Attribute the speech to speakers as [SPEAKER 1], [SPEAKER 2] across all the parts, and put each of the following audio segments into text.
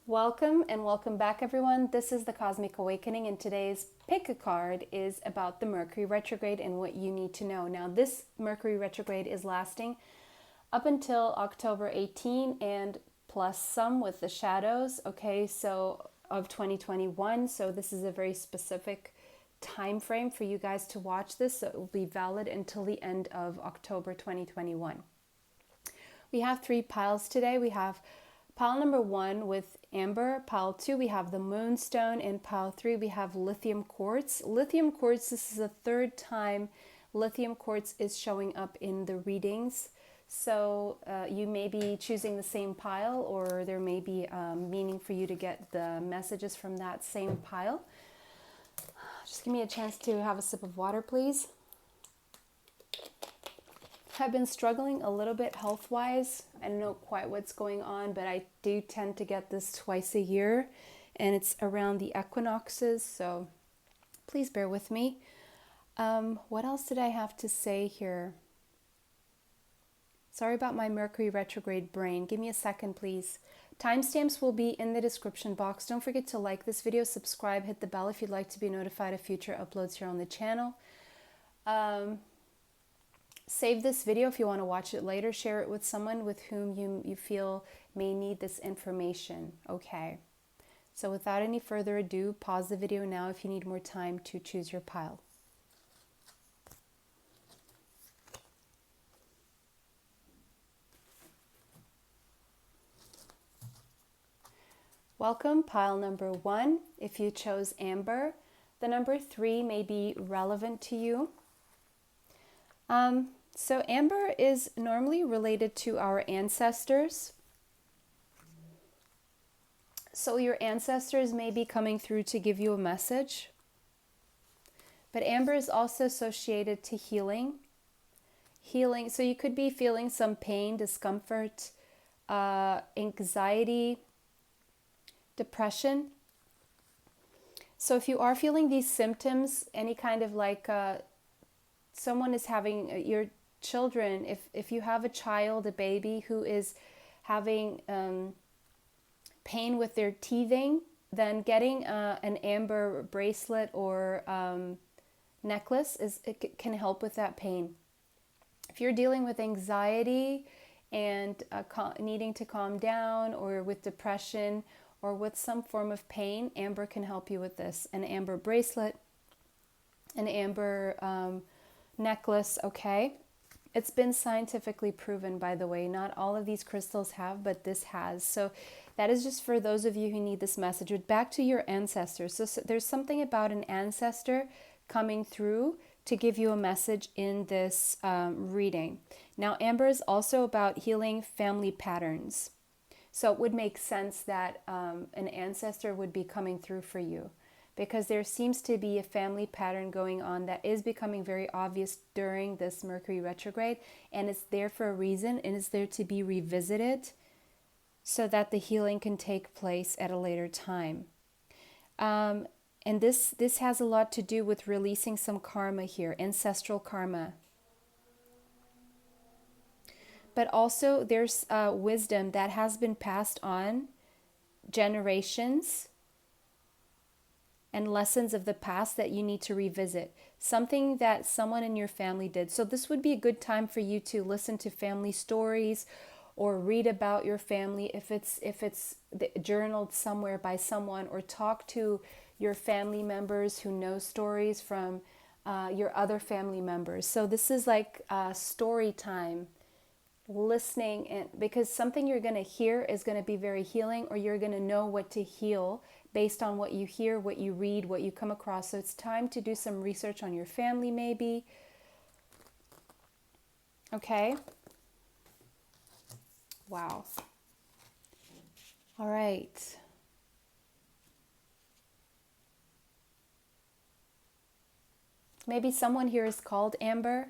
[SPEAKER 1] Welcome and welcome back, everyone. This is the Cosmic Awakening, and today's pick a card is about the Mercury Retrograde and what you need to know. Now, this Mercury Retrograde is lasting up until October 18 and plus some with the shadows, okay, so of 2021. So this is a very specific time frame for you guys to watch this. So it will be valid until the end of October 2021. We have three piles today. We have pile number 1 with amber, pile 2 we have the moonstone, and pile 3 we have lithium quartz. Lithium quartz, this is the third time lithium quartz is showing up in the readings. So you may be choosing the same pile, or there may be meaning for you to get the messages from that same pile. Just give me a chance to have a sip of water, please. I've been struggling a little bit health-wise. I don't know quite what's going on, but I do tend to get this twice a year, and it's around the equinoxes, so please bear with me. What else did I have to say here? Sorry about my Mercury retrograde brain. Give me a second, please. Timestamps will be in the description box. Don't forget to like this video, subscribe, hit the bell if you'd like to be notified of future uploads here on the channel. Save this video if you want to watch it later. Share it with someone with whom you feel may need this information. Okay. So without any further ado, pause the video now if you need more time to choose your pile. Welcome, pile number 1. If you chose amber, the number 3 may be relevant to you. So amber is normally related to our ancestors. So your ancestors may be coming through to give you a message. But amber is also associated to healing. Healing, so you could be feeling some pain, discomfort, anxiety, depression. So if you are feeling these symptoms, any kind of like someone is having your children, if you have a child, a baby who is having pain with their teething, then getting an amber bracelet or necklace can help with that pain. If you're dealing with anxiety and needing to calm down, or with depression or with some form of pain, amber can help you with this. An amber bracelet, an amber necklace, okay? It's been scientifically proven, by the way. Not all of these crystals have, but this has. So that is just for those of you who need this message. But back to your ancestors. So there's something about an ancestor coming through to give you a message in this reading. Now, amber is also about healing family patterns. So it would make sense that an ancestor would be coming through for you, because there seems to be a family pattern going on that is becoming very obvious during this Mercury retrograde, and it's there for a reason, and it's there to be revisited so that the healing can take place at a later time. And this has a lot to do with releasing some karma here, ancestral karma. But also there's wisdom that has been passed on generations, and lessons of the past that you need to revisit. Something that someone in your family did. So this would be a good time for you to listen to family stories or read about your family if it's journaled somewhere by someone, or talk to your family members who know stories from your other family members. So this is like story time, listening, and because something you're going to hear is going to be very healing, or you're going to know what to heal based on what you hear, what you read, what you come across. So it's time to do some research on your family, maybe. Okay. Wow. All right. Maybe someone here is called Amber.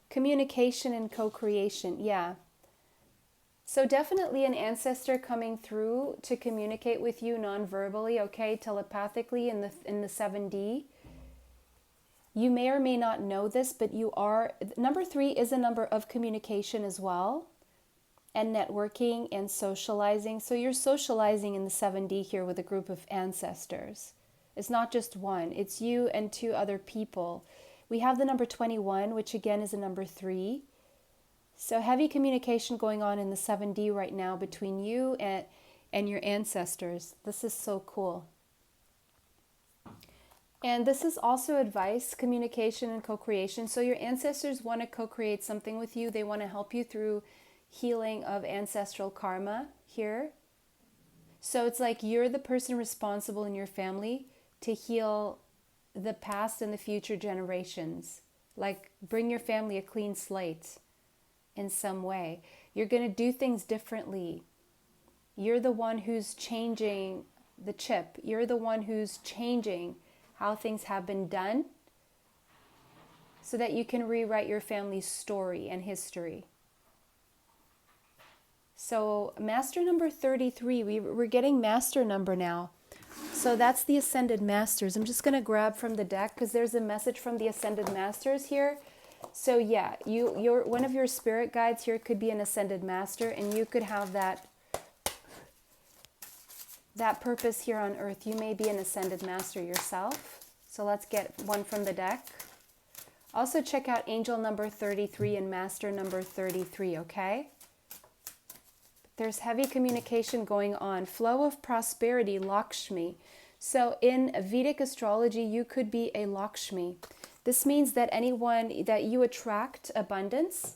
[SPEAKER 1] Communication and co-creation. Yeah. So definitely an ancestor coming through to communicate with you non-verbally, okay, telepathically in the 7D. You may or may not know this, but number 3 is a number of communication as well. and networking and socializing. So you're socializing in the 7D here with a group of ancestors. It's not just one, it's you and 2 other people. We have the number 21, which again is a number 3. So heavy communication going on in the 7D right now between you and your ancestors. This is so cool. And this is also advice, communication, and co-creation. So your ancestors want to co-create something with you. They want to help you through healing of ancestral karma here. So it's like you're the person responsible in your family to heal the past and the future generations. Like bring your family a clean slate in some way. You're going to do things differently. You're the one who's changing the chip. You're the one who's changing how things have been done so that you can rewrite your family's story and history. So master number 33, we're getting master number now. So that's the Ascended Masters. I'm just going to grab from the deck because there's a message from the Ascended Masters here. So yeah, you're one of your spirit guides here could be an Ascended Master, and you could have that purpose here on earth. You may be an Ascended Master yourself. So let's get one from the deck. Also check out Angel number 33 and Master number 33, okay? There's heavy communication going on. Flow of prosperity, Lakshmi. So in Vedic astrology, you could be a Lakshmi. This means that that you attract abundance.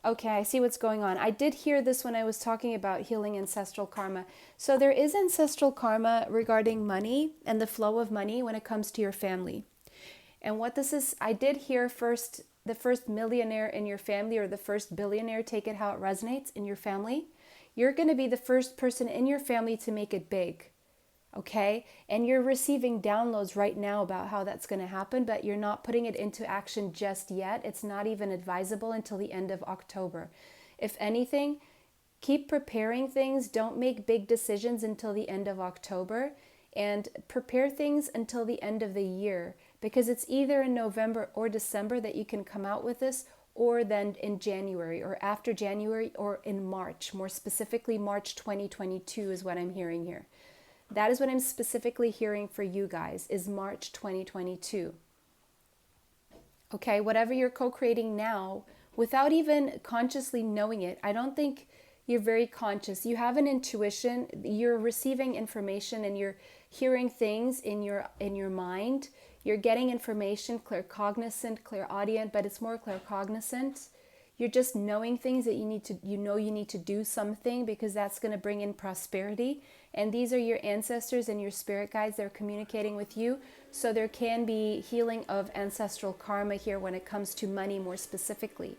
[SPEAKER 1] Okay, I see what's going on. I did hear this when I was talking about healing ancestral karma. So there is ancestral karma regarding money and the flow of money when it comes to your family. And what this is, I did hear the first millionaire in your family or the first billionaire, take it how it resonates in your family. You're going to be the first person in your family to make it big. Okay? And you're receiving downloads right now about how that's going to happen, but you're not putting it into action just yet. It's not even advisable until the end of October. If anything, keep preparing things. Don't make big decisions until the end of October, and prepare things until the end of the year, because it's either in November or December that you can come out with this, or then in January or after January or in March. More specifically, March 2022 is what I'm hearing here. That is what I'm specifically hearing for you guys, is March 2022. Okay, whatever you're co-creating now, without even consciously knowing it, I don't think you're very conscious. You have an intuition, you're receiving information and you're hearing things in your mind. You're getting information, claircognizant, clairaudient, but it's more claircognizant. You're just knowing things that you need to do something, because that's going to bring in prosperity. And these are your ancestors and your spirit guides. They're communicating with you. So there can be healing of ancestral karma here when it comes to money more specifically.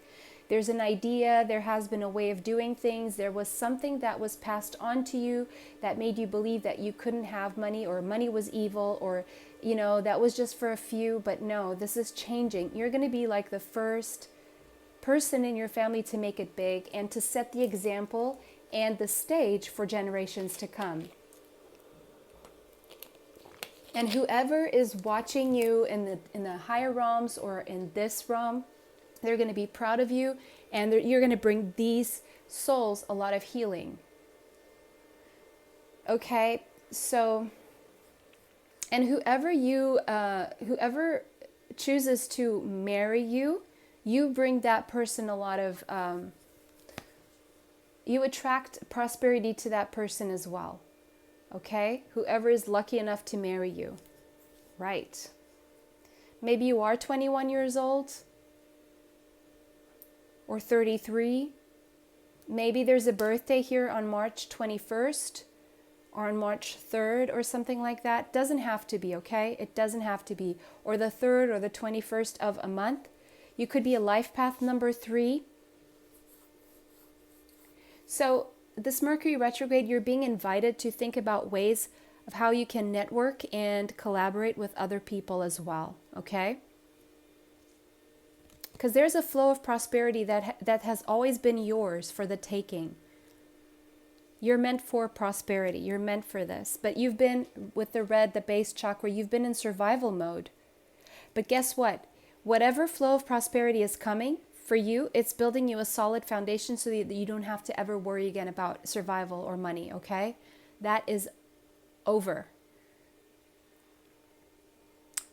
[SPEAKER 1] There's an idea, there has been a way of doing things. There was something that was passed on to you that made you believe that you couldn't have money, or money was evil, or that was just for a few. But no, this is changing. You're going to be like the first person in your family to make it big and to set the example and the stage for generations to come. And whoever is watching you in the higher realms or in this realm, they're going to be proud of you, and you're going to bring these souls a lot of healing. Okay, so, and whoever chooses to marry you, you bring that person a lot of, you attract prosperity to that person as well. Okay, whoever is lucky enough to marry you. Right. Maybe you are 21 years old. Or 33. Maybe there's a birthday here on March 21st or on March 3rd or something like that. Doesn't have to be, okay? It doesn't have to be. Or the 3rd or the 21st of a month. You could be a life path number 3. So this Mercury retrograde, you're being invited to think about ways of how you can network and collaborate with other people as well, okay? Because there's a flow of prosperity that has always been yours for the taking. You're meant for prosperity. You're meant for this. But you've been, with the red, the base chakra, you've been in survival mode. But guess what? Whatever flow of prosperity is coming For you, it's building you a solid foundation so that you don't have to ever worry again about survival or money, okay? That is over.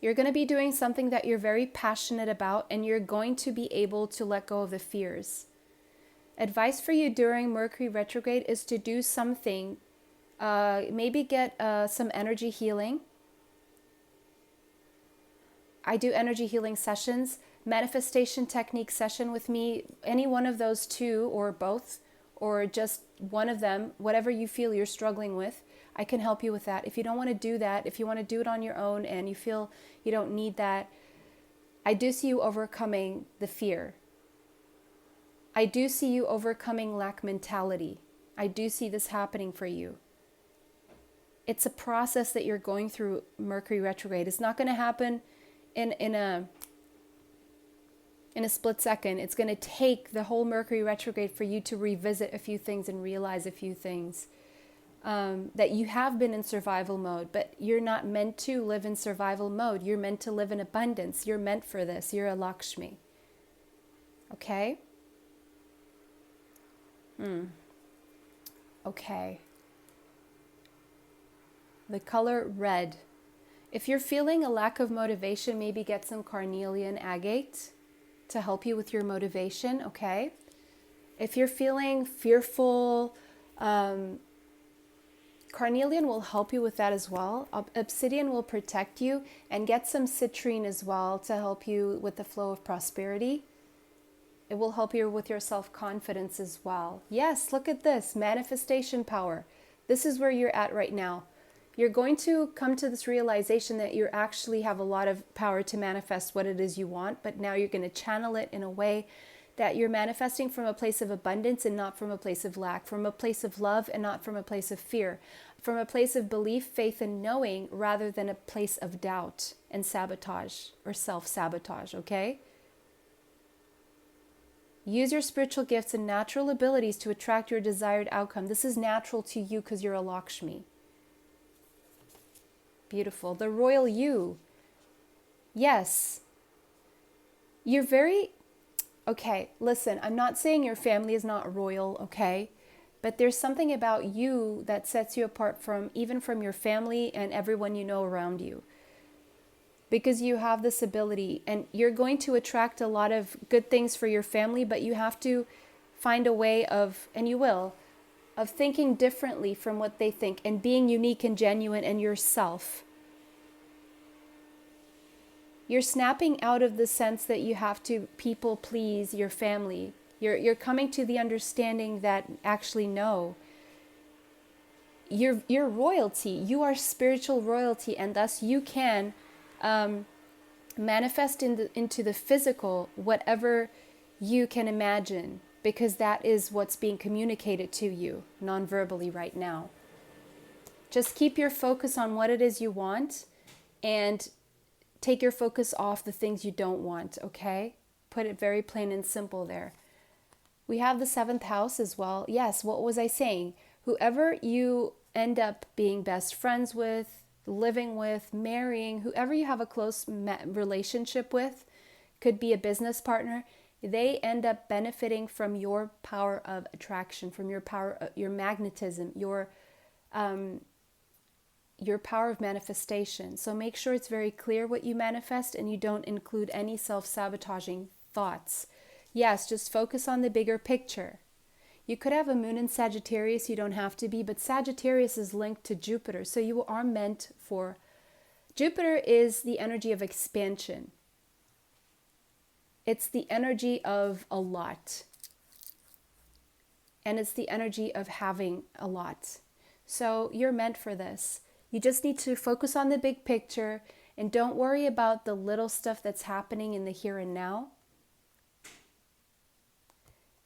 [SPEAKER 1] You're going to be doing something that you're very passionate about, and you're going to be able to let go of the fears. Advice for you during Mercury retrograde is to do something, maybe get some energy healing. I do energy healing sessions, manifestation technique session with me, any one of those two or both, or just one of them, whatever you feel you're struggling with, I can help you with that. If you don't want to do that, if you want to do it on your own and you feel you don't need that, I do see you overcoming the fear. I do see you overcoming lack mentality. I do see this happening for you. It's a process that you're going through Mercury retrograde. It's not going to happen in a split second. It's going to take the whole Mercury retrograde for you to revisit a few things and realize a few things. That you have been in survival mode, but you're not meant to live in survival mode. You're meant to live in abundance. You're meant for this. You're a Lakshmi. Okay? Okay. The color red. If you're feeling a lack of motivation, maybe get some carnelian agate to help you with your motivation, okay? If you're feeling fearful, carnelian will help you with that as well. Obsidian will protect you, and get some citrine as well to help you with the flow of prosperity. It will help you with your self-confidence as well. Yes, look at this, manifestation power. This is where you're at right now. You're going to come to this realization that you actually have a lot of power to manifest what it is you want, but now you're going to channel it in a way that you're manifesting from a place of abundance and not from a place of lack, from a place of love and not from a place of fear, from a place of belief, faith, and knowing rather than a place of doubt and sabotage or self-sabotage, okay? Use your spiritual gifts and natural abilities to attract your desired outcome. This is natural to you because you're a Lakshmi. Beautiful. The royal you. Yes. You're very... Okay, listen, I'm not saying your family is not royal, okay? But there's something about you that sets you apart from even from your family and everyone you know around you. Because you have this ability, and you're going to attract a lot of good things for your family, but you have to find a way of, and you will, of thinking differently from what they think and being unique and genuine and yourself. You're snapping out of the sense that you have to people please your family. You're coming to the understanding that actually no, you're royalty. You are spiritual royalty, and thus you can manifest into the physical whatever you can imagine, because that is what's being communicated to you non-verbally right now. Just keep your focus on what it is you want and take your focus off the things you don't want, okay? Put it very plain and simple there. We have the 7th house as well. Yes, what was I saying? Whoever you end up being best friends with, living with, marrying, whoever you have a close relationship with, could be a business partner, they end up benefiting from your power of attraction, from your power, your magnetism, your power of manifestation. So make sure it's very clear what you manifest and you don't include any self-sabotaging thoughts. Yes, just focus on the bigger picture. You could have a moon in Sagittarius, you don't have to be, but Sagittarius is linked to Jupiter. So you are meant for... Jupiter is the energy of expansion. It's the energy of a lot. And it's the energy of having a lot. So you're meant for this. You just need to focus on the big picture and don't worry about the little stuff that's happening in the here and now.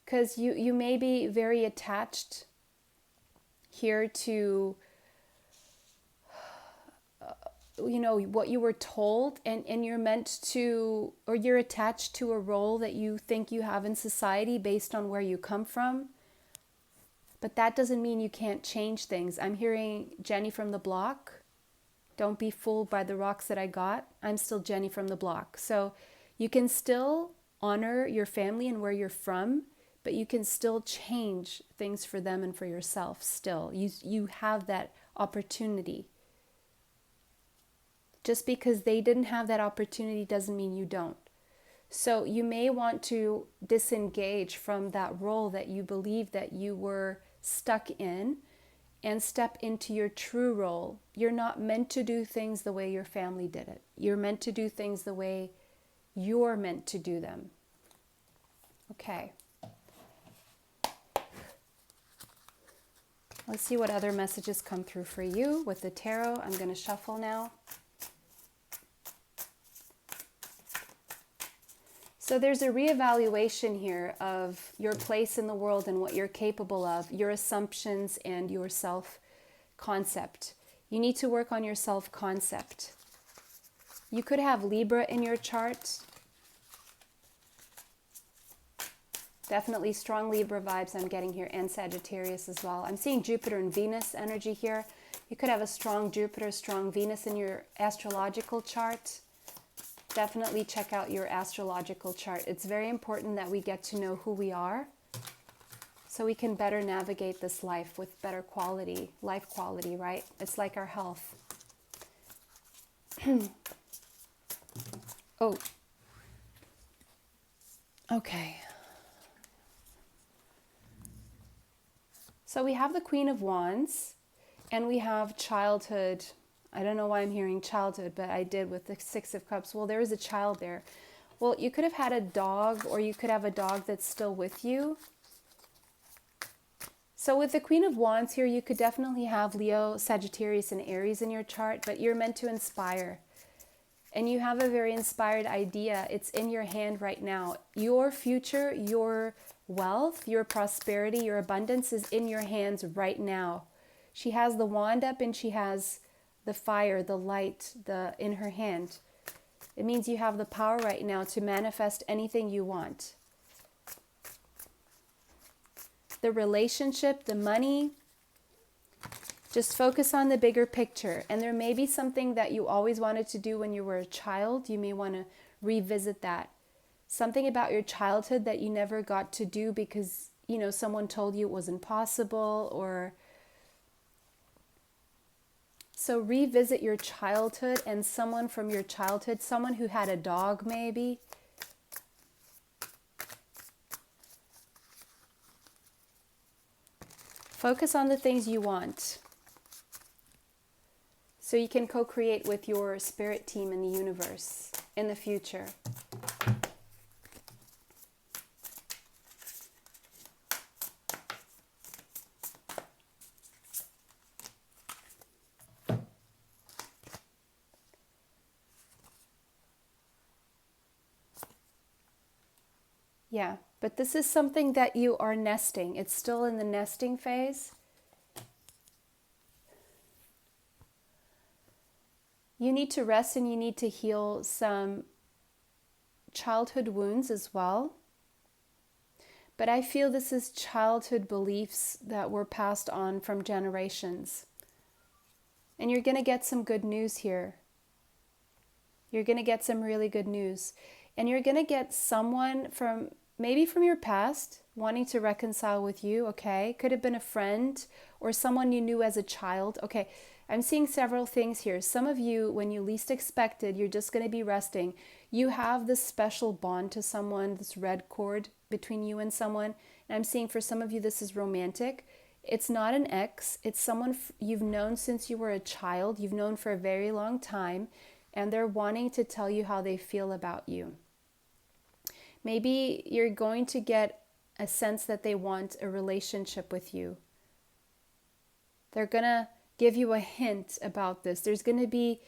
[SPEAKER 1] Because you may be very attached here to, what you were told, and you're meant to, or you're attached to a role that you think you have in society based on where you come from. But that doesn't mean you can't change things. I'm hearing Jenny from the block. Don't be fooled by the rocks that I got. I'm still Jenny from the block. So you can still honor your family and where you're from, but you can still change things for them and for yourself still. You have that opportunity. Just because they didn't have that opportunity doesn't mean you don't. So you may want to disengage from that role that you believe that you were stuck in and step into your true role. You're not meant to do things the way your family did it. You're meant to do things the way you're meant to do them. Okay. Let's see what other messages come through for you with the tarot. I'm going to shuffle now. So there's a reevaluation here of your place in the world and what you're capable of, your assumptions and your self-concept. You need to work on your self-concept. You could have Libra in your chart. Definitely strong Libra vibes I'm getting here, and Sagittarius as well. I'm seeing Jupiter and Venus energy here. You could have a strong Jupiter, strong Venus in your astrological chart. Definitely check out your astrological chart. It's very important that we get to know who we are so we can better navigate this life with better quality, life quality, right? It's like our health. Oh. Okay. So we have the Queen of Wands and we have childhood. I don't know why I'm hearing childhood, but I did with the Six of Cups. Well, there is a child there. Well, you could have had a dog, or you could have a dog that's still with you. So with the Queen of Wands here, you could definitely have Leo, Sagittarius, and Aries in your chart, but you're meant to inspire. And you have a very inspired idea. It's in your hand right now. Your future, your wealth, your prosperity, your abundance is in your hands right now. She has the wand up and she has the fire, the light, in her hand. It means you have the power right now to manifest anything you want. The relationship, the money, just focus on the bigger picture. And there may be something that you always wanted to do when you were a child. You may want to revisit that. Something about your childhood that you never got to do because, someone told you it was impossible, or so revisit your childhood and someone from your childhood, someone who had a dog maybe. Focus on the things you want so you can co-create with your spirit team in the universe in the future. Yeah, but this is something that you are nesting. It's still in the nesting phase. You need to rest and you need to heal some childhood wounds as well. But I feel this is childhood beliefs that were passed on from generations. And you're going to get some good news here. You're going to get some really good news. And you're going to get someone maybe from your past wanting to reconcile with you, okay? Could have been a friend or someone you knew as a child. Okay, I'm seeing several things here. Some of you, when you least expected, you're just going to be resting. You have this special bond to someone, this red cord between you and someone. And I'm seeing for some of you, this is romantic. It's not an ex. It's someone you've known since you were a child. You've known for a very long time. And they're wanting to tell you how they feel about you. Maybe you're going to get a sense that they want a relationship with you. They're going to give you a hint about this. There's going to be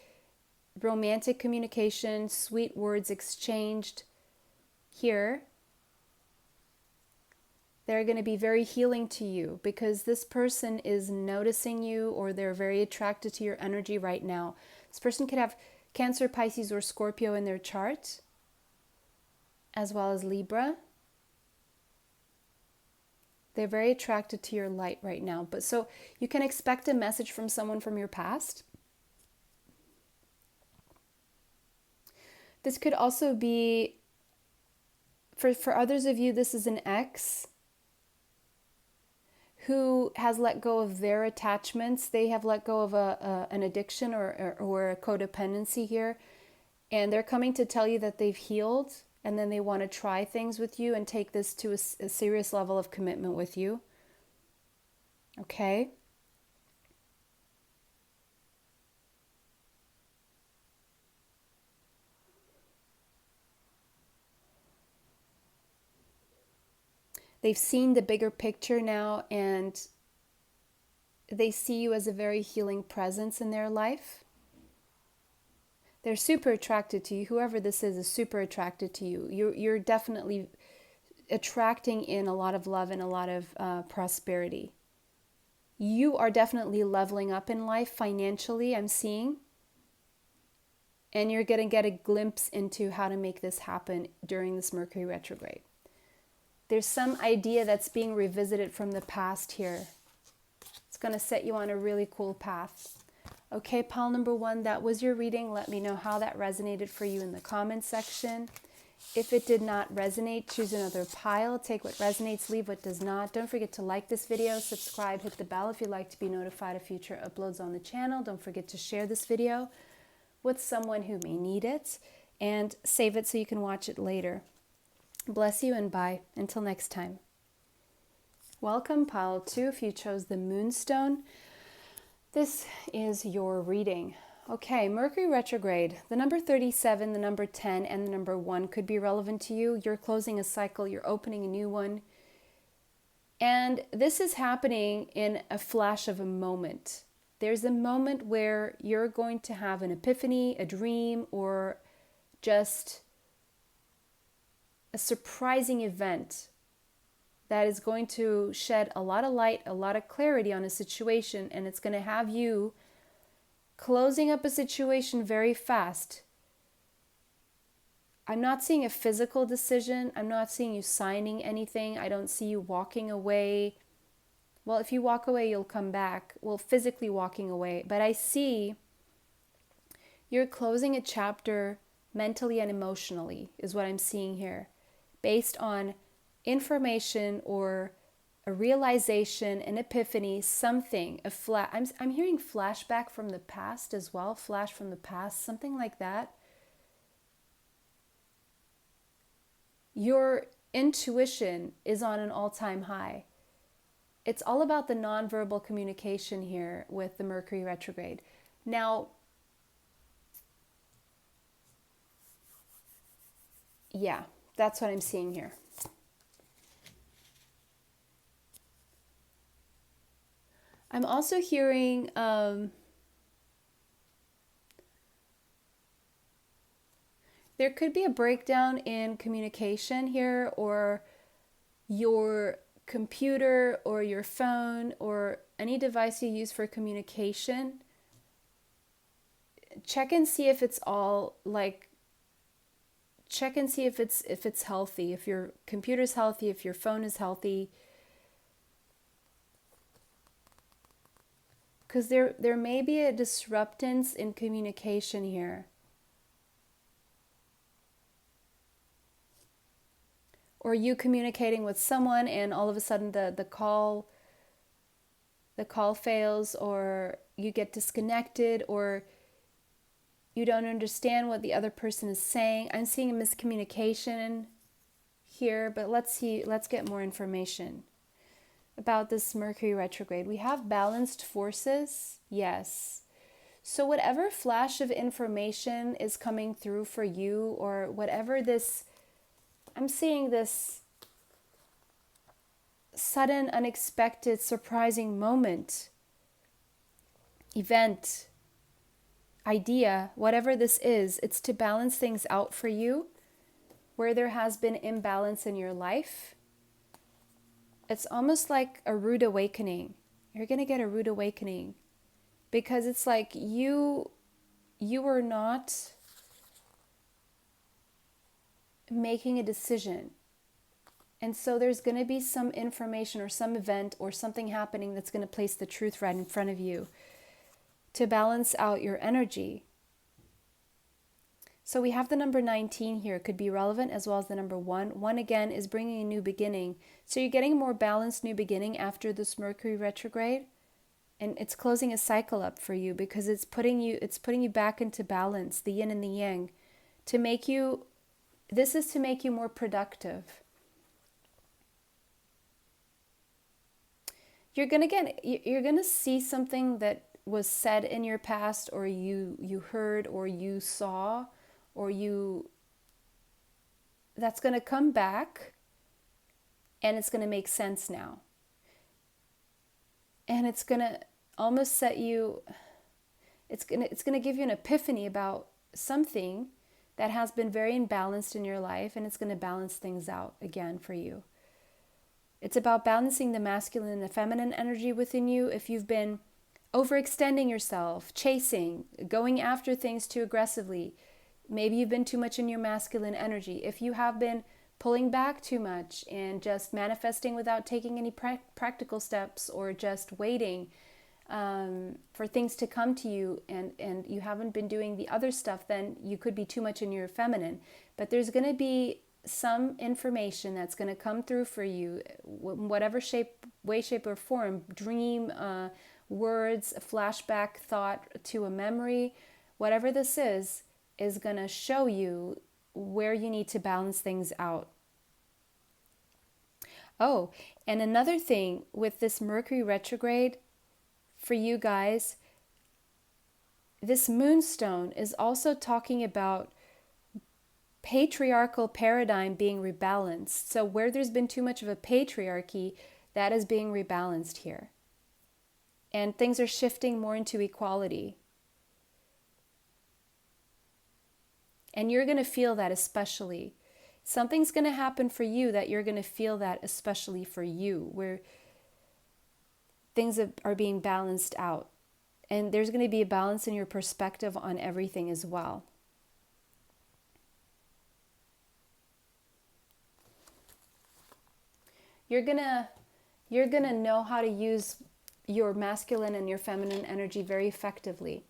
[SPEAKER 1] romantic communication, sweet words exchanged here. They're going to be very healing to you because this person is noticing you, or they're very attracted to your energy right now. This person could have Cancer, Pisces, or Scorpio in their chart, as well as Libra. They're very attracted to your light right now. But so you can expect a message from someone from your past. This could also be For others of you, this is an ex who has let go of their attachments. They have let go of an addiction or a codependency here. And they're coming to tell you that they've healed, and then they want to try things with you and take this to a serious level of commitment with you. Okay? They've seen the bigger picture now, and they see you as a very healing presence in their life. They're super attracted to you. Whoever this is super attracted to you. You're definitely attracting in a lot of love and a lot of prosperity. You are definitely leveling up in life financially, I'm seeing. And you're going to get a glimpse into how to make this happen during this Mercury retrograde. There's some idea that's being revisited from the past here. It's going to set you on a really cool path. Okay, pile number 1, that was your reading. Let me know how that resonated for you in the comments section. If it did not resonate, choose another pile. Take what resonates, leave what does not. Don't forget to like this video, subscribe, hit the bell if you'd like to be notified of future uploads on the channel. Don't forget to share this video with someone who may need it, and save it so you can watch it later. Bless you and bye. Until next time. Welcome, pile 2. If you chose the Moonstone, this is your reading. Okay, Mercury retrograde. The number 37, the number 10, and the number 1 could be relevant to you. You're closing a cycle. You're opening a new one. And this is happening in a flash of a moment. There's a moment where you're going to have an epiphany, a dream, or just a surprising event that is going to shed a lot of light, a lot of clarity on a situation, and it's going to have you closing up a situation very fast. I'm not seeing a physical decision. I'm not seeing you signing anything. I don't see you walking away. Well, if you walk away, you'll come back. Well, physically walking away. But I see you're closing a chapter mentally and emotionally is what I'm seeing here. Based on information or a realization, an epiphany, something, I'm hearing flashback from the past as well, flash from the past, something like that. Your intuition is on an all-time high. It's all about the nonverbal communication here with the Mercury retrograde. Now, yeah, that's what I'm seeing here. I'm also hearing there could be a breakdown in communication here, or your computer or your phone or any device you use for communication. Check and see if it's all check and see if it's healthy, if your computer's healthy, if your phone is healthy. Because there may be a disruptance in communication here. Or you communicating with someone and all of a sudden the call fails, or you get disconnected, or you don't understand what the other person is saying. I'm seeing a miscommunication here, but let's get more information about this Mercury retrograde. We have balanced forces. Yes. So whatever flash of information is coming through for you, or whatever this, I'm seeing this sudden, unexpected, surprising moment, event, idea, whatever this is, it's to balance things out for you where there has been imbalance in your life. It's almost like a rude awakening. You're going to get a rude awakening because it's like you are not making a decision. And so there's going to be some information or some event or something happening that's going to place the truth right in front of you to balance out your energy. So we have the number 19 here. It could be relevant as well as the number 1. 1 again is bringing a new beginning. So you're getting a more balanced new beginning after this Mercury retrograde. And it's closing a cycle up for you because it's putting you back into balance, the yin and the yang, to make you, this is to make you more productive. You're gonna see something that was said in your past, or you heard, or you saw, or that's gonna come back, and it's gonna make sense now. And it's gonna almost set you, it's gonna give you an epiphany about something that has been very imbalanced in your life, and it's gonna balance things out again for you. It's about balancing the masculine and the feminine energy within you. If you've been overextending yourself, chasing, going after things too aggressively, maybe you've been too much in your masculine energy. If you have been pulling back too much and just manifesting without taking any practical steps, or just waiting for things to come to you, and you haven't been doing the other stuff, then you could be too much in your feminine. But there's going to be some information that's going to come through for you, whatever way, shape, or form, dream, words, a flashback, thought to a memory, whatever this is going to show you where you need to balance things out. Oh, and another thing with this Mercury retrograde for you guys, this moonstone is also talking about patriarchal paradigm being rebalanced. So where there's been too much of a patriarchy, that is being rebalanced here. And things are shifting more into equality. And you're going to feel that especially. Something's going to happen for you that you're going to feel that especially for you, where things are being balanced out. And there's going to be a balance in your perspective on everything as well. You're gonna know how to use your masculine and your feminine energy very effectively.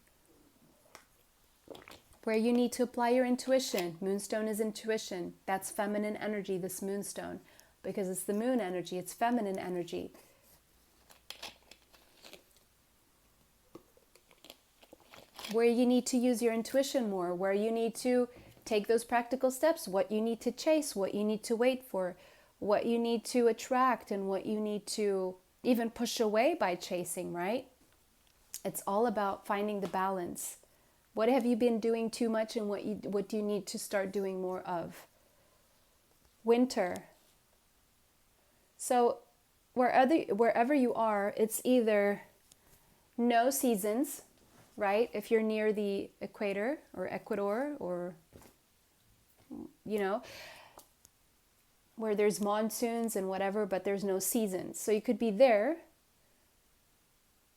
[SPEAKER 1] Where you need to apply your intuition. Moonstone is intuition. That's feminine energy, this moonstone. Because it's the moon energy, it's feminine energy. Where you need to use your intuition more. Where you need to take those practical steps. What you need to chase, what you need to wait for. What you need to attract, and what you need to even push away by chasing, right? It's all about finding the balance. What have you been doing too much, and what do you need to start doing more of? Winter. So wherever you are, it's either no seasons, right? If you're near the equator or Ecuador, or, where there's monsoons and whatever, but there's no seasons. So you could be there,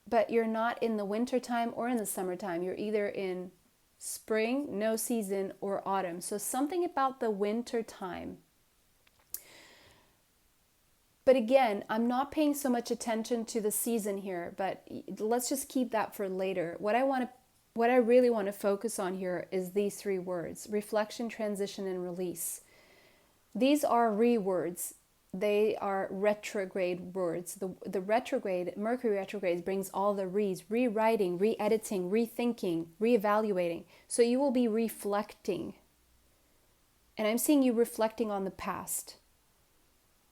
[SPEAKER 1] but you're not in the wintertime or in the summertime. You're either in spring, no season, or autumn. So something about the winter time. But again, I'm not paying so much attention to the season here, but let's just keep that for later. What I really want to focus on here is these 3 words: reflection, transition, and release. These are words. They are retrograde words. The retrograde, Mercury retrograde, brings all the rewriting, re-editing, rethinking, reevaluating. So you will be reflecting. And I'm seeing you reflecting on the past.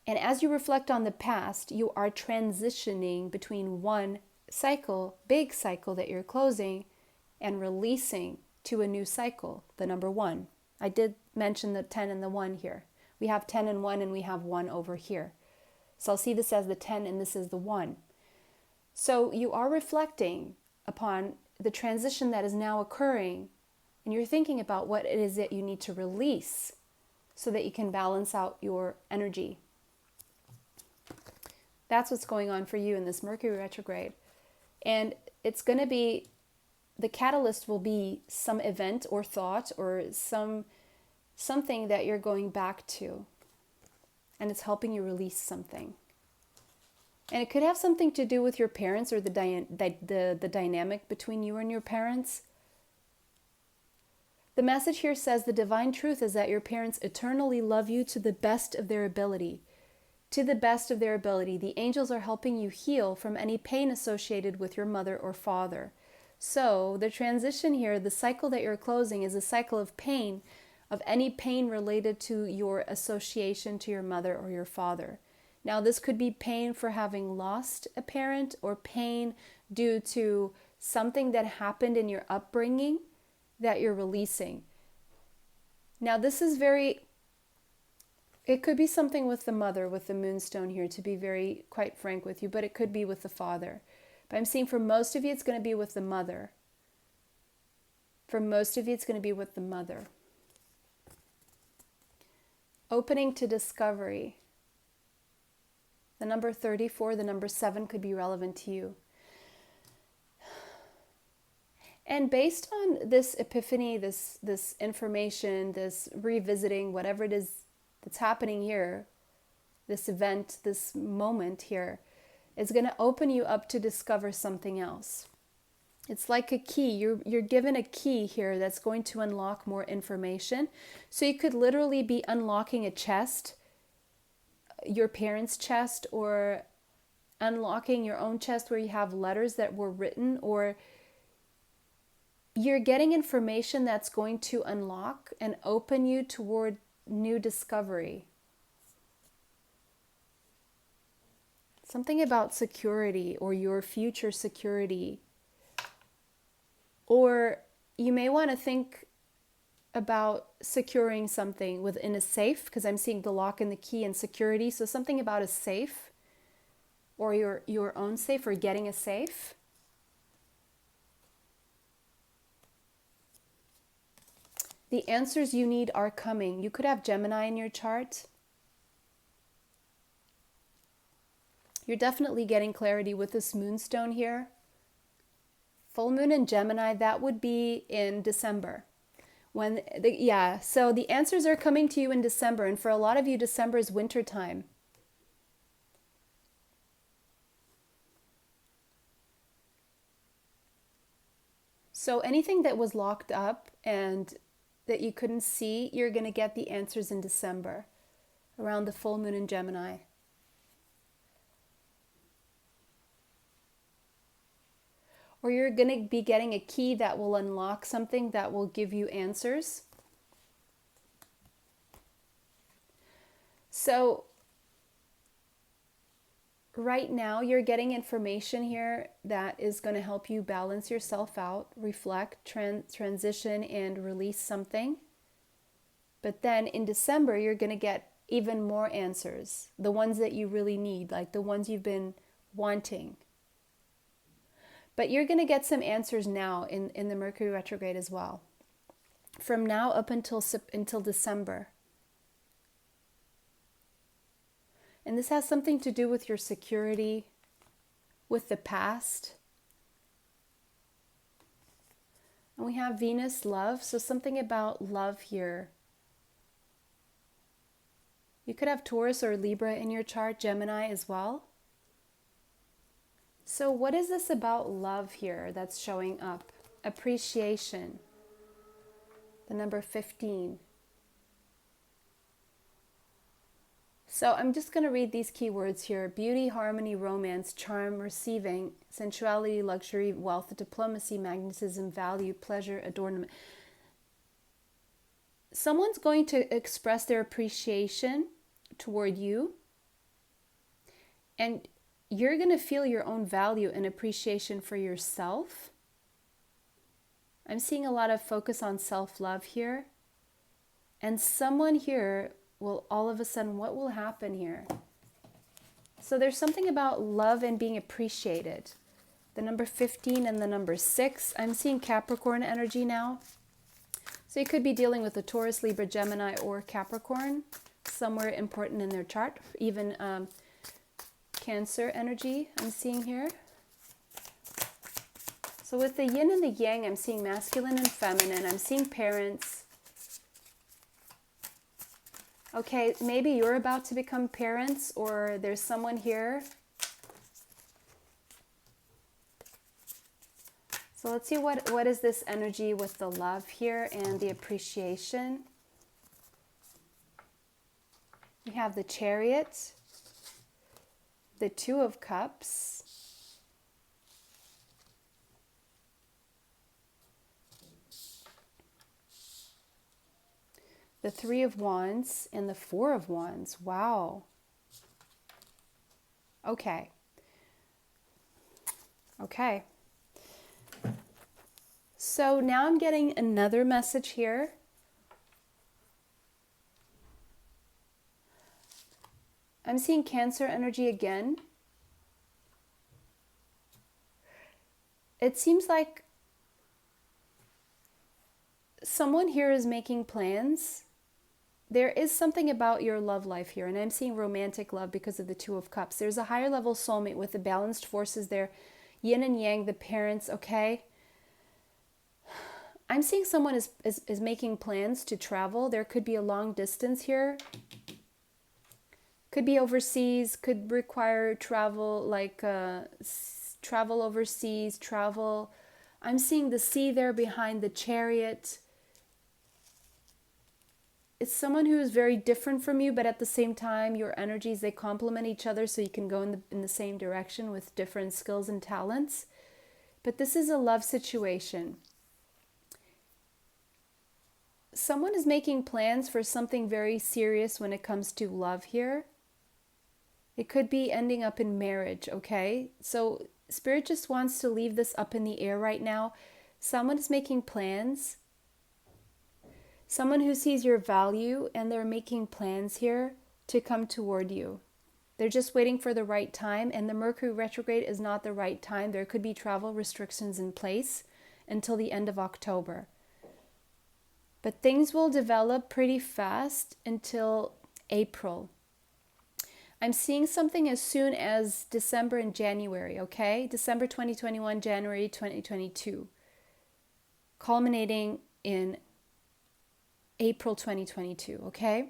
[SPEAKER 1] And as you reflect on the past, you are transitioning between one cycle, big cycle that you're closing, and releasing to a new cycle, the number 1. I did mention the 10 and the 1 here. We have 10 and 1, and we have 1 over here. So I'll see this as the 10 and this is the 1. So you are reflecting upon the transition that is now occurring, and you're thinking about what it is that you need to release so that you can balance out your energy. That's what's going on for you in this Mercury retrograde. And it's going to be, the catalyst will be some event or thought or something that you're going back to, and it's helping you release something. And it could have something to do with your parents, or the dynamic between you and your parents. The message here says the divine truth is that your parents eternally love you to the best of their ability. To the best of their ability. The angels are helping you heal from any pain associated with your mother or father. So the transition here, the cycle that you're closing, is a cycle of pain, of any pain related to your association to your mother or your father. Now, this could be pain for having lost a parent, or pain due to something that happened in your upbringing that you're releasing. Now, this is it could be something with the mother, with the moonstone here, to be very quite frank with you, but it could be with the father. But I'm seeing for most of you, it's going to be with the mother. For most of you, it's going to be with the mother. Opening to discovery. The number 34, the number 7 could be relevant to you. And based on this epiphany, this information, this revisiting, whatever it is that's happening here, this event, this moment here, is going to open you up to discover something else. It's like a key. You're given a key here that's going to unlock more information. So you could literally be unlocking a chest, your parents' chest, or unlocking your own chest where you have letters that were written, or you're getting information that's going to unlock and open you toward new discovery. Something about security, or your future security. Or you may want to think about securing something within a safe, because I'm seeing the lock and the key and security. So something about a safe, or your own safe, or getting a safe. The answers you need are coming. You could have Gemini in your chart. You're definitely getting clarity with this moonstone here. Full moon in Gemini, that would be in December. So the answers are coming to you in December, and for a lot of you, December is winter time. So anything that was locked up and that you couldn't see, you're going to get the answers in December, around the full moon in Gemini. Or you're going to be getting a key that will unlock something that will give you answers. So right now you're getting information here that is going to help you balance yourself out, reflect, transition, and release something. But then in December, you're going to get even more answers, the ones that you really need, like the ones you've been wanting. But you're going to get some answers now in the Mercury Retrograde as well. From now up until December. And this has something to do with your security, with the past. And we have Venus, love, so something about love here. You could have Taurus or Libra in your chart, Gemini as well. So what is this about love here that's showing up? Appreciation. The number 15. So I'm just going to read these keywords here. Beauty, harmony, romance, charm, receiving, sensuality, luxury, wealth, diplomacy, magnetism, value, pleasure, adornment. Someone's going to express their appreciation toward you, and you're going to feel your own value and appreciation for yourself. I'm seeing a lot of focus on self-love here. And someone here will all of a sudden, what will happen here? So there's something about love and being appreciated. The number 15 and the number 6. I'm seeing Capricorn energy now. So you could be dealing with a Taurus, Libra, Gemini, or Capricorn, somewhere important in their chart. Even Cancer energy I'm seeing here. So with the yin and the yang, I'm seeing masculine and feminine. I'm seeing parents. Okay, maybe you're about to become parents, or there's someone here. So let's see what is this energy with the love here and the appreciation. We have the Chariot, the Two of Cups, the Three of Wands, and the Four of Wands. Wow. Okay. Okay. So now I'm getting another message here. I'm seeing Cancer energy again. It seems like someone here is making plans. There is something about your love life here, and I'm seeing romantic love because of the Two of Cups. There's a higher level soulmate with the balanced forces there, yin and yang, the parents, okay? I'm seeing someone is making plans to travel. There could be a long distance here. Could be overseas, could require travel, like travel overseas, travel. I'm seeing the sea there behind the Chariot. It's someone who is very different from you, but at the same time, your energies, they complement each other, so you can go in the same direction with different skills and talents. But this is a love situation. Someone is making plans for something very serious when it comes to love here. It could be ending up in marriage, okay? So Spirit just wants to leave this up in the air right now. Someone is making plans. Someone who sees your value, and they're making plans here to come toward you. They're just waiting for the right time, and the Mercury retrograde is not the right time. There could be travel restrictions in place until the end of October. But things will develop pretty fast until April. I'm seeing something as soon as December and January, okay? December 2021, January 2022. Culminating in April 2022, okay?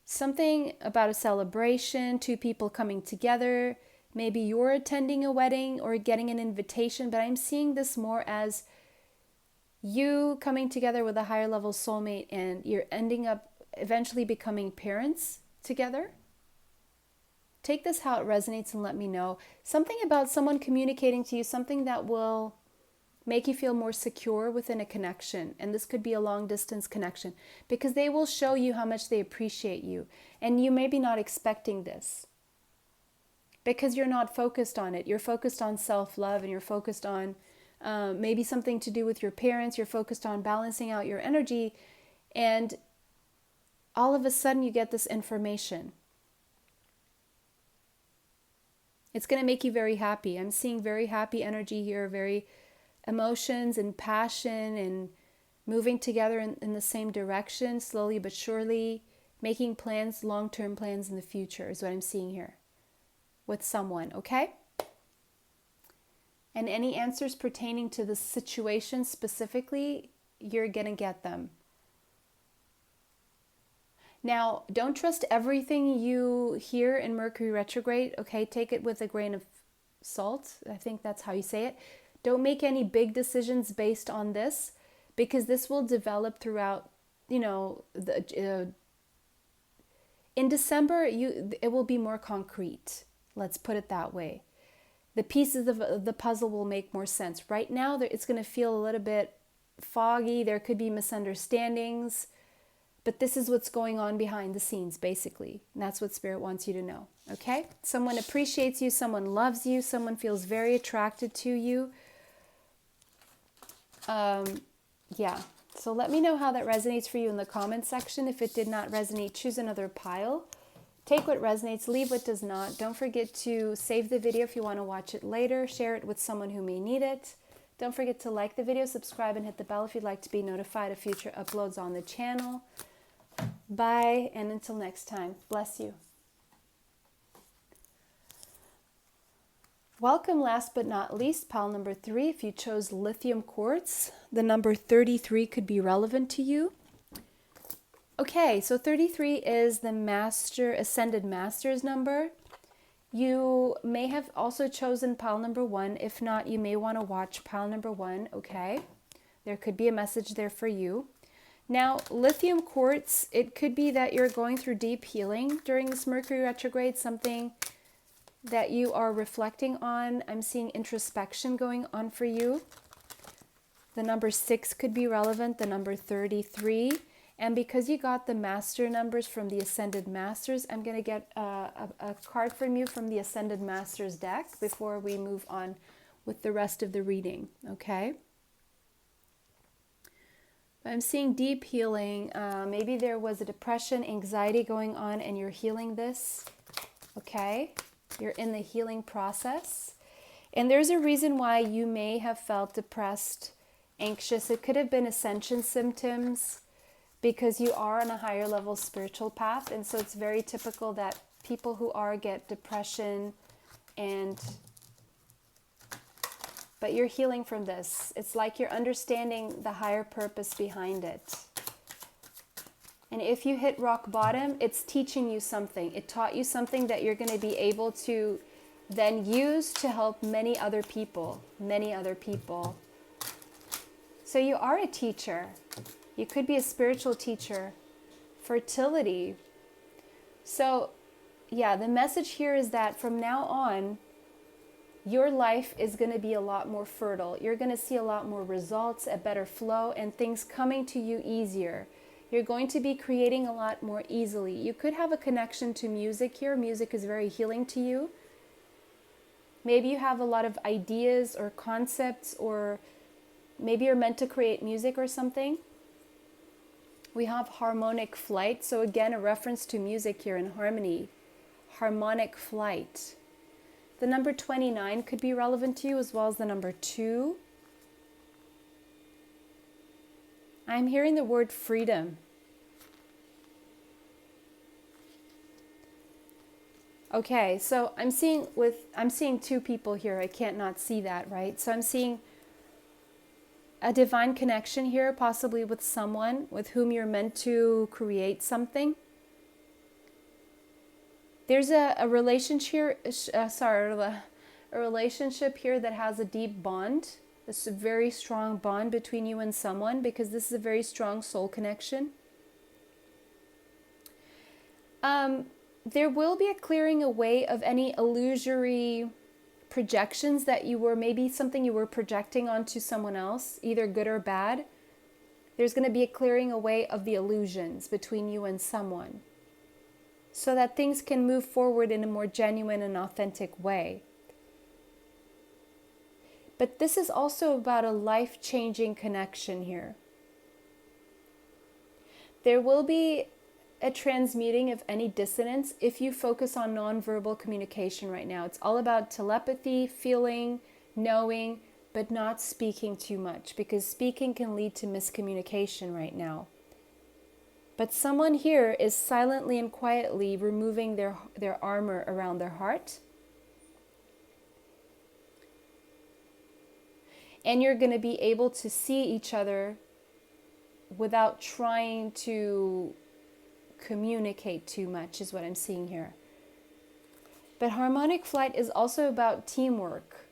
[SPEAKER 1] Something about a celebration, two people coming together. Maybe you're attending a wedding or getting an invitation, but I'm seeing this more as you coming together with a higher level soulmate, and you're ending up eventually becoming parents together. Take this how it resonates and let me know. Something about someone communicating to you, something that will make you feel more secure within a connection. And this could be a long distance connection, because they will show you how much they appreciate you. And you may be not expecting this because you're not focused on it. You're focused on self-love, and you're focused on maybe something to do with your parents. You're focused on balancing out your energy, and all of a sudden you get this information. It's going to make you very happy. I'm seeing very happy energy here, very emotions and passion and moving together in the same direction, slowly but surely, making plans, long-term plans in the future is what I'm seeing here with someone, okay? And any answers pertaining to the situation specifically, you're going to get them. Now, don't trust everything you hear in Mercury retrograde, okay? Take it with a grain of salt. I think that's how you say it. Don't make any big decisions based on this, because this will develop throughout, in December, it will be more concrete. Let's put it that way. The pieces of the puzzle will make more sense. Right now, it's going to feel a little bit foggy. There could be misunderstandings. But this is what's going on behind the scenes, basically. And that's what Spirit wants you to know, okay? Someone appreciates you. Someone loves you. Someone feels very attracted to you. Yeah. So let me know how that resonates for you in the comments section. If it did not resonate, choose another pile. Take what resonates, leave what does not. Don't forget to save the video if you want to watch it later. Share it with someone who may need it. Don't forget to like the video, subscribe, and hit the bell if you'd like to be notified of future uploads on the channel. Bye, and until next time, bless you. Welcome, last but not least, pile number 3. If you chose lithium quartz, the number 33 could be relevant to you. Okay, so 33 is the Ascended Master's number. You may have also chosen pile number 1. If not, you may want to watch pile number 1, okay? There could be a message there for you. Now, lithium quartz, it could be that you're going through deep healing during this Mercury retrograde, something that you are reflecting on. I'm seeing introspection going on for you. The number 6 could be relevant, the number 33. And because you got the master numbers from the Ascended Masters, I'm going to get a card from you from the Ascended Masters deck before we move on with the rest of the reading, okay? I'm seeing deep healing. Maybe there was a depression, anxiety going on, and you're healing this, okay? You're in the healing process. And there's a reason why you may have felt depressed, anxious. It could have been ascension symptoms, because you are on a higher level spiritual path. And so it's very typical that people who are get depression but you're healing from this. It's like you're understanding the higher purpose behind it. And if you hit rock bottom, it's teaching you something. It taught you something that you're going to be able to then use to help many other people, many other people. So you are a teacher. You could be a spiritual teacher. Fertility. So, yeah, the message here is that from now on, your life is going to be a lot more fertile. You're going to see a lot more results, a better flow, and things coming to you easier. You're going to be creating a lot more easily. You could have a connection to music here. Music is very healing to you. Maybe you have a lot of ideas or concepts, or maybe you're meant to create music or something. We have harmonic flight. So again, a reference to music here in harmony. Harmonic flight. The number 29 could be relevant to you, as well as the number 2. I'm hearing the word freedom. Okay, so I'm seeing 2 people here. I can't not see that, right? So I'm seeing a divine connection here, possibly with someone with whom you're meant to create something. There's a relationship here that has a deep bond. It's a very strong bond between you and someone, because this is a very strong soul connection. There will be a clearing away of any illusory projections that you were, maybe something you were projecting onto someone else, either good or bad. There's going to be a clearing away of the illusions between you and someone, so that things can move forward in a more genuine and authentic way. But this is also about a life-changing connection here. There will be a transmuting of any dissonance if you focus on nonverbal communication right now. It's all about telepathy, feeling, knowing, but not speaking too much, because speaking can lead to miscommunication right now. But someone here is silently and quietly removing their armor around their heart. And you're going to be able to see each other without trying to communicate too much, is what I'm seeing here. But harmonic flight is also about teamwork.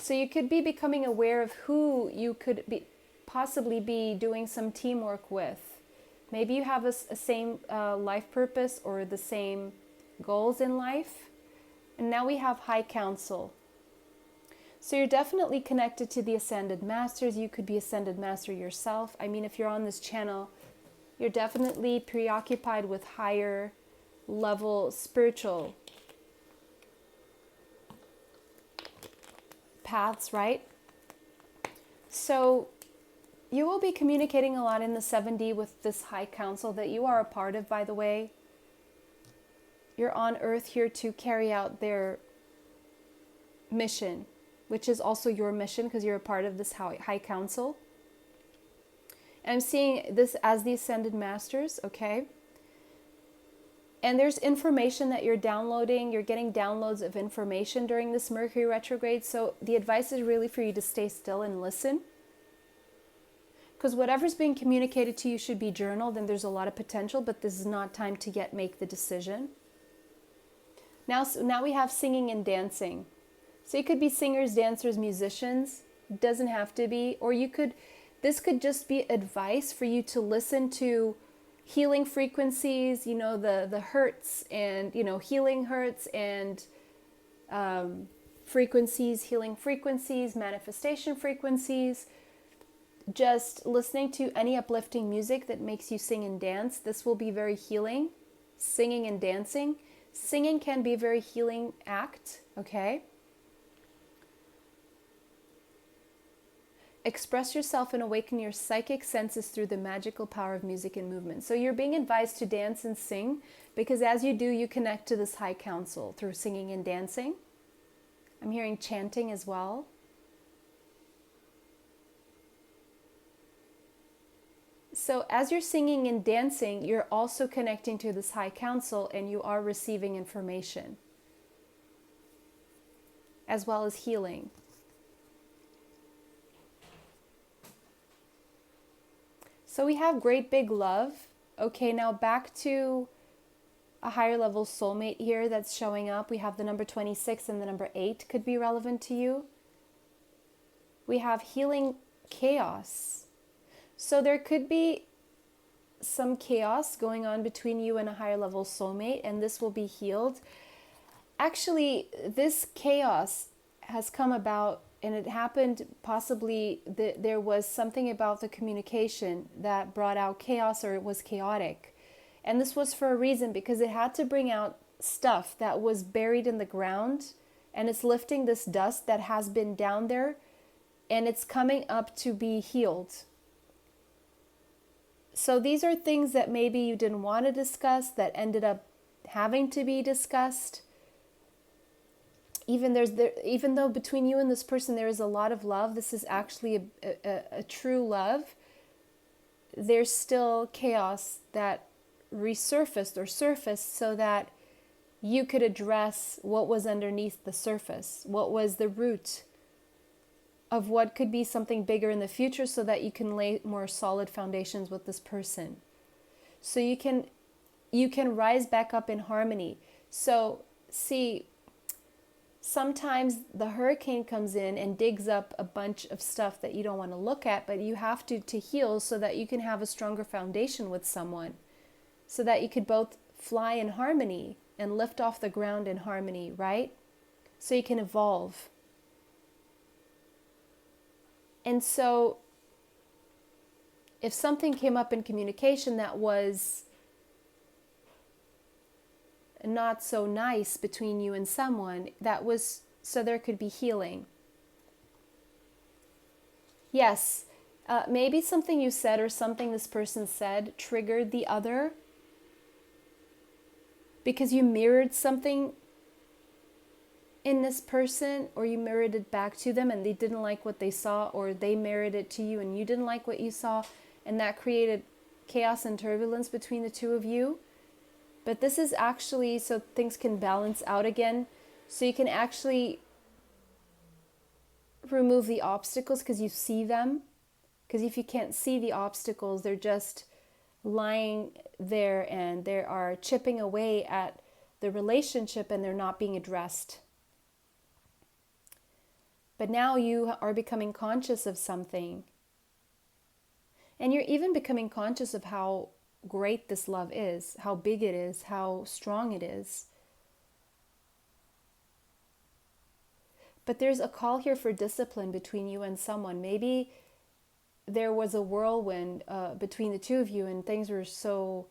[SPEAKER 1] So you could be becoming aware of who you could possibly be doing some teamwork with. Maybe you have a same life purpose or the same goals in life. And now we have High Council. So you're definitely connected to the Ascended Masters. You could be Ascended Master yourself. I mean, if you're on this channel, you're definitely preoccupied with higher level spiritual paths, right? So you will be communicating a lot in the 7D with this High Council that you are a part of, by the way. You're on Earth here to carry out their mission, which is also your mission because you're a part of this High Council. I'm seeing this as the Ascended Masters, okay? And there's information that you're downloading. You're getting downloads of information during this Mercury retrograde. So the advice is really for you to stay still and listen. Because whatever's being communicated to you should be journaled, and there's a lot of potential, but this is not time to yet make the decision. Now we have singing and dancing. So you could be singers, dancers, musicians. It doesn't have to be. Or this could just be advice for you to listen to healing frequencies, the hertz and, healing hertz and frequencies, healing frequencies, manifestation frequencies. Just listening to any uplifting music that makes you sing and dance. This will be very healing. Singing and dancing. Singing can be a very healing act, okay? Express yourself and awaken your psychic senses through the magical power of music and movement. So you're being advised to dance and sing because as you do, you connect to this high council through singing and dancing. I'm hearing chanting as well. So as you're singing and dancing, you're also connecting to this high council and you are receiving information as well as healing. So we have great big love. Okay, now back to a higher level soulmate here that's showing up. We have the number 26 and the number 8 could be relevant to you. We have healing chaos. So there could be some chaos going on between you and a higher level soulmate, and this will be healed. Actually, this chaos has come about, and it happened possibly that there was something about the communication that brought out chaos, or it was chaotic. And this was for a reason, because it had to bring out stuff that was buried in the ground, and it's lifting this dust that has been down there, and it's coming up to be healed. So these are things that maybe you didn't want to discuss that ended up having to be discussed. Even though between you and this person there is a lot of love, this is actually a true love, there's still chaos that resurfaced or surfaced so that you could address what was underneath the surface, what was the root of what could be something bigger in the future, so that you can lay more solid foundations with this person. So you can rise back up in harmony. So see, sometimes the hurricane comes in and digs up a bunch of stuff that you don't want to look at, but you have to heal so that you can have a stronger foundation with someone, so that you could both fly in harmony and lift off the ground in harmony, right? So you can evolve. And so if something came up in communication that was not so nice between you and someone, that was so there could be healing. Yes, maybe something you said or something this person said triggered the other because you mirrored something in this person, or you mirrored it back to them and they didn't like what they saw, or they mirrored it to you and you didn't like what you saw, and that created chaos and turbulence between the two of you. But this is actually so things can balance out again, so you can actually remove the obstacles because you see them. Because if you can't see the obstacles, they're just lying there and they are chipping away at the relationship and they're not being addressed. But now you are becoming conscious of something. And you're even becoming conscious of how great this love is, how big it is, how strong it is. But there's a call here for discipline between you and someone. Maybe there was a whirlwind between the two of you and things were so...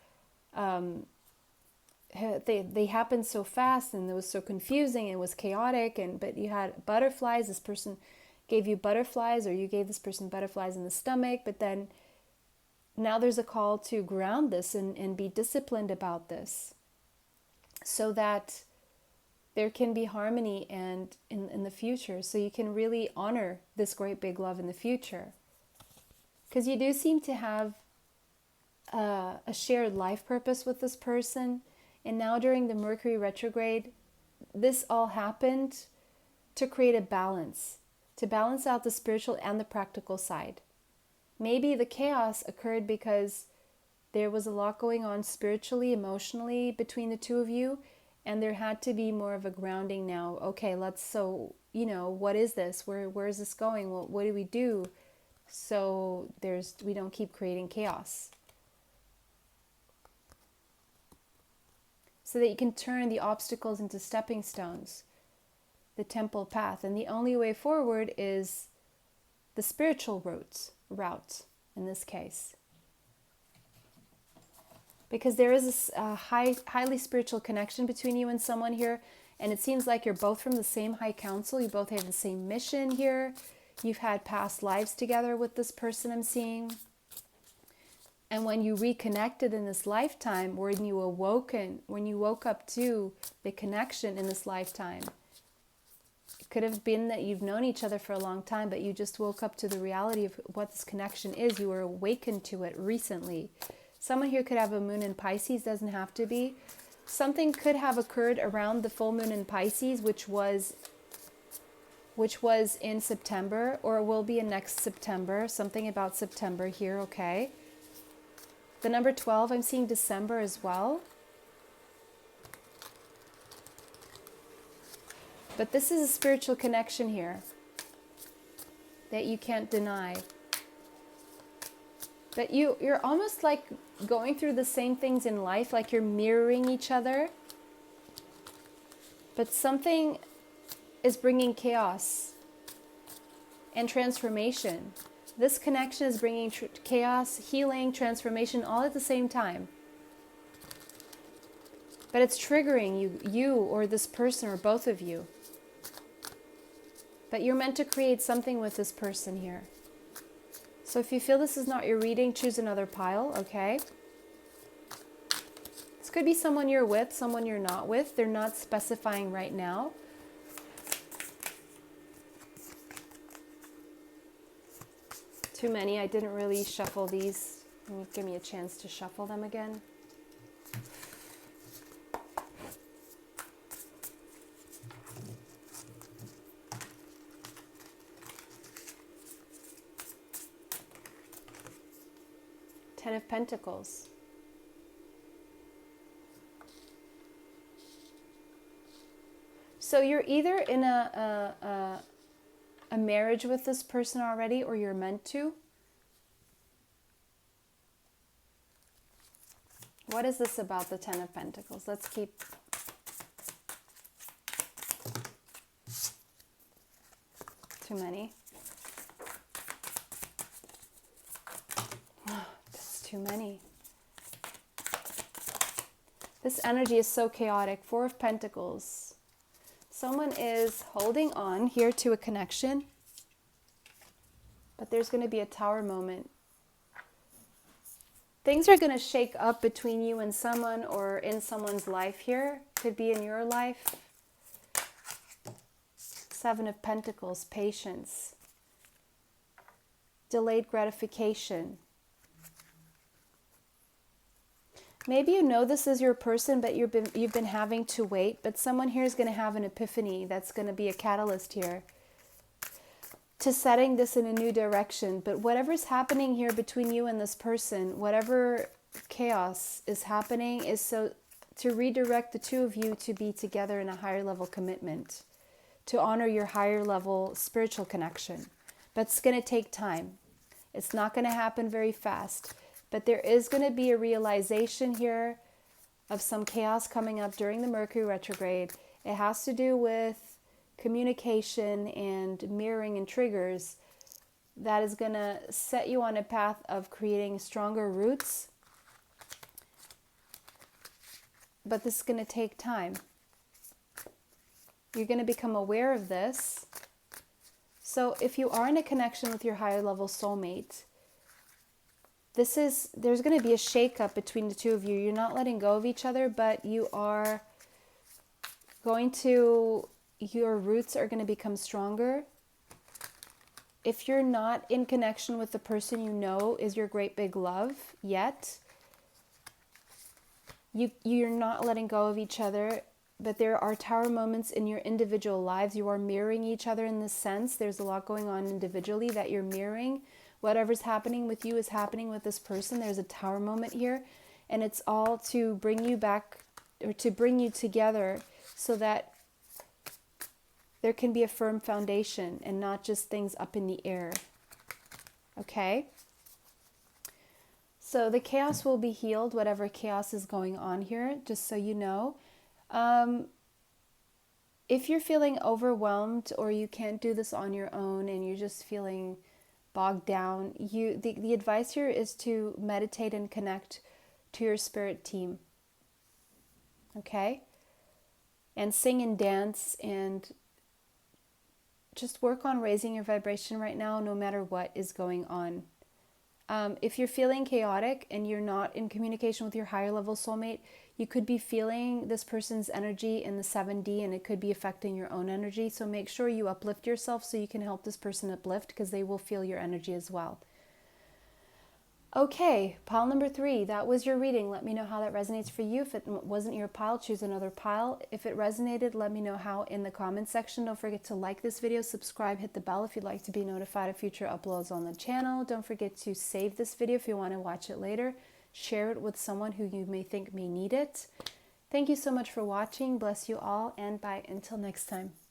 [SPEAKER 1] They happened so fast and it was so confusing and it was chaotic, but you had butterflies. This person gave you butterflies, or you gave this person butterflies in the stomach, but then now there's a call to ground this and be disciplined about this so that there can be harmony and in the future, so you can really honor this great big love in the future. Because you do seem to have a shared life purpose with this person. And now during the Mercury retrograde, this all happened to create a balance, to balance out the spiritual and the practical side. Maybe the chaos occurred because there was a lot going on spiritually, emotionally between the two of you, And there had to be more of a grounding now. Okay, what is this? Where is this going? Well, what do we do? So we don't keep creating chaos. So that you can turn the obstacles into stepping stones, the temple path. And the only way forward is the spiritual route in this case. Because there is a highly spiritual connection between you and someone here. And it seems like you're both from the same high council. You both have the same mission here. You've had past lives together with this person I'm seeing. And when you reconnected in this lifetime, when you woke up to the connection in this lifetime, it could have been that you've known each other for a long time, but you just woke up to the reality of what this connection is. You were awakened to it recently. Someone here could have a moon in Pisces, doesn't have to be. Something could have occurred around the full moon in Pisces, which was in September, or it will be in next September. Something about September here, okay? The number 12, I'm seeing December as well. But this is a spiritual connection here that you can't deny. But you're almost like going through the same things in life, like you're mirroring each other. But something is bringing chaos and transformation. This connection is bringing chaos, healing, transformation all at the same time. But it's triggering you or this person or both of you. But you're meant to create something with this person here. So if you feel this is not your reading, choose another pile, okay? This could be someone you're with, someone you're not with. They're not specifying right now. Too many. I didn't really shuffle these. Give me a chance to shuffle them again. Ten of Pentacles. So you're either in a marriage with this person already, or you're meant to. What is this about the Ten of Pentacles? Let's keep... Too many. That's too many. This energy is so chaotic. Four of Pentacles. Someone is holding on here to a connection, but there's going to be a tower moment. Things are going to shake up between you and someone, or in someone's life here. Could be in your life. Seven of Pentacles, patience. Delayed gratification. Maybe you know this is your person, but you've been having to wait. But someone here is going to have an epiphany that's going to be a catalyst here to setting this in a new direction. But whatever's happening here between you and this person, whatever chaos is happening, is so to redirect the two of you to be together in a higher level commitment, to honor your higher level spiritual connection. But it's going to take time. It's not going to happen very fast. But there is going to be a realization here of some chaos coming up during the Mercury retrograde. It has to do with communication and mirroring and triggers that is going to set you on a path of creating stronger roots. But this is going to take time. You're going to become aware of this. So if you are in a connection with your higher level soulmate, there's going to be a shakeup between the two of you. You're not letting go of each other, but you are your roots are going to become stronger. If you're not in connection with the person you know is your great big love yet, you're not letting go of each other, but there are tower moments in your individual lives. You are mirroring each other in this sense. There's a lot going on individually that you're mirroring. Whatever's happening with you is happening with this person. There's a tower moment here, and it's all to bring you back or to bring you together so that there can be a firm foundation and not just things up in the air. Okay? So the chaos will be healed, whatever chaos is going on here, just so you know. If you're feeling overwhelmed or you can't do this on your own and you're just feeling bogged down, the advice here is to meditate and connect to your spirit team. Okay? And sing and dance and just work on raising your vibration right now, no matter what is going on. If you're feeling chaotic and you're not in communication with your higher level soulmate, you could be feeling this person's energy in the 7D and it could be affecting your own energy. So make sure you uplift yourself so you can help this person uplift, because they will feel your energy as well. Okay, pile number 3, that was your reading. Let me know how that resonates for you. If it wasn't your pile, choose another pile. If it resonated, let me know how in the comments section. Don't forget to like this video, subscribe, hit the bell if you'd like to be notified of future uploads on the channel. Don't forget to save this video if you want to watch it later. Share it with someone who you may think may need it. Thank you so much for watching. Bless you all, and bye until next time.